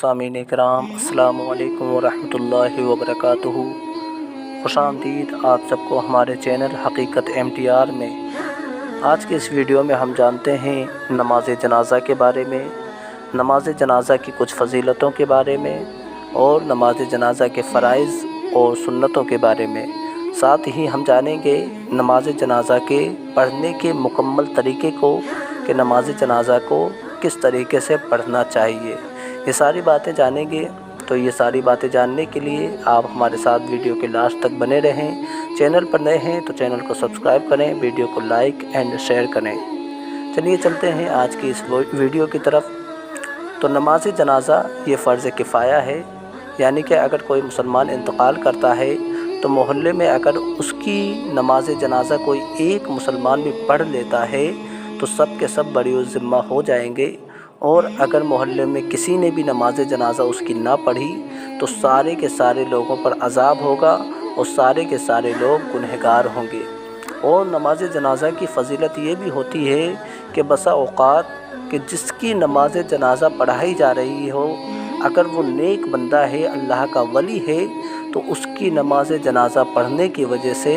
سامعین کرام، السلام علیکم ورحمۃ اللہ وبرکاتہ۔ خوش آمدید آپ سب کو ہمارے چینل حقیقت MTR میں۔ آج کے اس ویڈیو میں ہم جانتے ہیں نماز جنازہ کے بارے میں، نماز جنازہ کی کچھ فضیلتوں کے بارے میں اور نماز جنازہ کے فرائض اور سنتوں کے بارے میں۔ ساتھ ہی ہم جانیں گے نماز جنازہ کے پڑھنے کے مکمل طریقے کو کہ نماز جنازہ کو کس طریقے سے پڑھنا چاہیے۔ یہ ساری باتیں جانیں گے، تو یہ ساری باتیں جاننے کے لیے آپ ہمارے ساتھ ویڈیو کے لاسٹ تک بنے رہیں۔ چینل پر نئے ہیں تو چینل کو سبسکرائب کریں، ویڈیو کو لائک اینڈ شیئر کریں۔ چلیے چلتے ہیں آج کی اس ویڈیو کی طرف۔ تو نماز جنازہ یہ فرض کفایہ ہے، یعنی کہ اگر کوئی مسلمان انتقال کرتا ہے تو محلے میں اگر اس کی نماز جنازہ کوئی ایک مسلمان بھی پڑھ لیتا ہے تو سب کے سب بری الذمہ ہو جائیں گے، اور اگر محلے میں کسی نے بھی نماز جنازہ اس کی نہ پڑھی تو سارے کے سارے لوگوں پر عذاب ہوگا اور سارے کے سارے لوگ گنہگار ہوں گے۔ اور نماز جنازہ کی فضیلت یہ بھی ہوتی ہے کہ بسا اوقات کہ جس کی نماز جنازہ پڑھائی جا رہی ہو، اگر وہ نیک بندہ ہے، اللہ کا ولی ہے، تو اس کی نماز جنازہ پڑھنے کی وجہ سے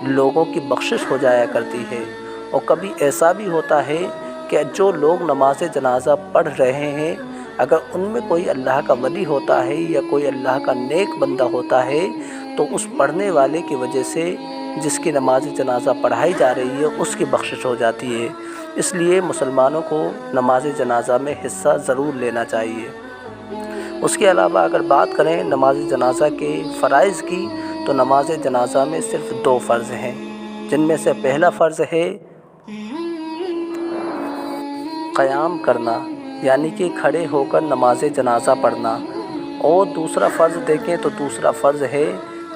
لوگوں کی بخشش ہو جایا کرتی ہے۔ اور کبھی ایسا بھی ہوتا ہے کہ جو لوگ نماز جنازہ پڑھ رہے ہیں، اگر ان میں کوئی اللہ کا ولی ہوتا ہے یا کوئی اللہ کا نیک بندہ ہوتا ہے تو اس پڑھنے والے کی وجہ سے جس کی نماز جنازہ پڑھائی جا رہی ہے اس کی بخشش ہو جاتی ہے۔ اس لیے مسلمانوں کو نماز جنازہ میں حصہ ضرور لینا چاہیے۔ اس کے علاوہ اگر بات کریں نماز جنازہ کے فرائض کی، تو نماز جنازہ میں صرف 2 فرض ہیں، جن میں سے پہلا فرض ہے قیام کرنا، یعنی کہ کھڑے ہو کر نماز جنازہ پڑھنا، اور دوسرا فرض دیکھیں تو دوسرا فرض ہے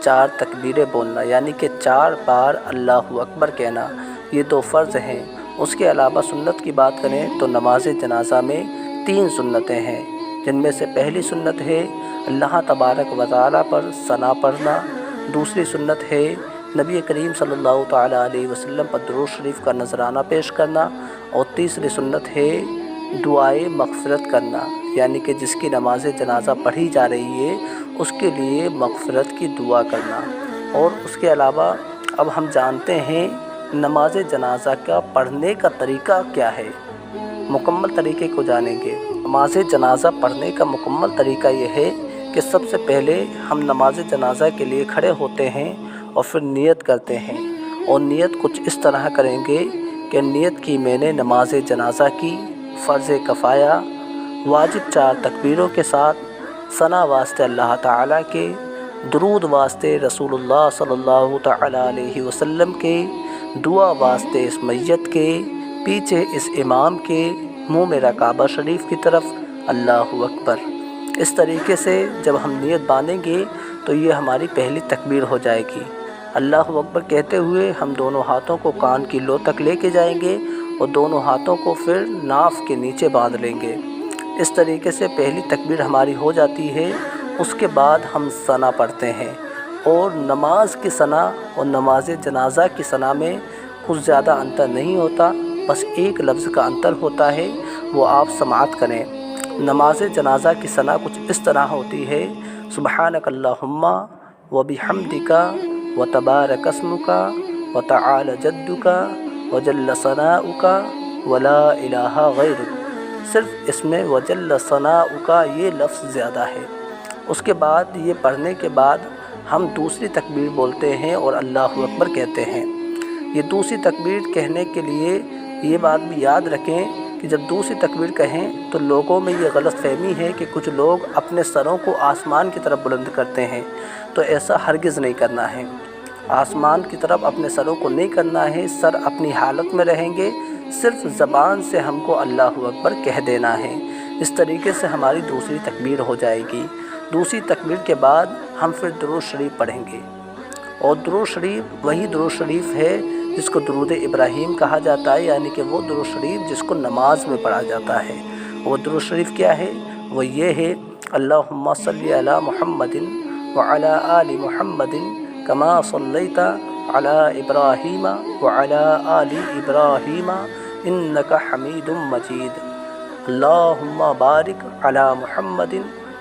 4 تکبیریں بولنا، یعنی کہ 4 بار اللہ اکبر کہنا۔ یہ 2 فرض ہیں۔ اس کے علاوہ سنت کی بات کریں تو نماز جنازہ میں 3 سنتیں ہیں، جن میں سے پہلی سنت ہے اللہ تبارک و تعالیٰ پر ثنا پڑھنا، دوسری سنت ہے نبی کریم صلی اللہ تعالیٰ علیہ وسلم پر درود شریف کا نذرانہ پیش کرنا، اور تیسری سنت ہے دعائے مغفرت کرنا، یعنی کہ جس کی نماز جنازہ پڑھی جا رہی ہے اس کے لیے مغفرت کی دعا کرنا۔ اور اس کے علاوہ اب ہم جانتے ہیں نماز جنازہ کا پڑھنے کا طریقہ کیا ہے۔ مکمل طریقے کو جانیں گے۔ نماز جنازہ پڑھنے کا مکمل طریقہ یہ ہے کہ سب سے پہلے ہم نماز جنازہ کے لیے کھڑے ہوتے ہیں اور پھر نیت کرتے ہیں، اور نیت کچھ اس طرح کریں گے کہ نیت کی میں نے نماز جنازہ کی، فرض کفایہ، واجب 4 تکبیروں کے ساتھ، ثنا واسطے اللہ تعالیٰ کے، درود واسطے رسول اللہ صلی اللہ تعالیٰ علیہ وسلم کے، دعا واسطے اس میت کے، پیچھے اس امام کے، منہ میرا کعبہ شریف کی طرف، اللہ اکبر۔ اس طریقے سے جب ہم نیت باندھیں گے تو یہ ہماری پہلی تکبیر ہو جائے گی۔ اللہ اکبر کہتے ہوئے ہم دونوں ہاتھوں کو کان کی لو تک لے کے جائیں گے اور دونوں ہاتھوں کو پھر ناف کے نیچے باندھ لیں گے۔ اس طریقے سے پہلی تکبیر ہماری ہو جاتی ہے۔ اس کے بعد ہم ثنا پڑھتے ہیں، اور نماز کی ثنا اور نماز جنازہ کی ثنا میں کچھ زیادہ انتر نہیں ہوتا، بس ایک لفظ کا انتر ہوتا ہے، وہ آپ سماعت کریں۔ نماز جنازہ کی ثنا کچھ اس طرح ہوتی ہے: سبحانک اللہم وبحمدک وتبارک اسمک وتعالی جدک وجل ثناؤک ولا الہ غیرک۔ صرف اس میں وجل ثناؤک یہ لفظ زیادہ ہے۔ اس کے بعد یہ پڑھنے کے بعد ہم دوسری تکبیر بولتے ہیں اور اللہ اکبر کہتے ہیں۔ یہ دوسری تکبیر کہنے کے لیے یہ بات بھی یاد رکھیں کہ جب دوسری تکبیر کہیں تو لوگوں میں یہ غلط فہمی ہے کہ کچھ لوگ اپنے سروں کو آسمان کی طرف بلند کرتے ہیں، تو ایسا ہرگز نہیں کرنا ہے۔ آسمان کی طرف اپنے سروں کو نہیں کرنا ہے، سر اپنی حالت میں رہیں گے، صرف زبان سے ہم کو اللہ اکبر کہہ دینا ہے۔ اس طریقے سے ہماری دوسری تکبیر ہو جائے گی۔ دوسری تکبیر کے بعد ہم پھر درود شریف پڑھیں گے، اور درود شریف وہی درود شریف ہے جس کو درود ابراہیم کہا جاتا ہے، یعنی کہ وہ درود شریف جس کو نماز میں پڑھا جاتا ہے۔ وہ درود شریف کیا ہے؟ وہ یہ ہے: اللہم صلی علی محمد وعلی آل محمد کما صلیت علی ابراہیم وعلی آل ابراہیم انک حمید مجید۔ اللہم بارک علی محمد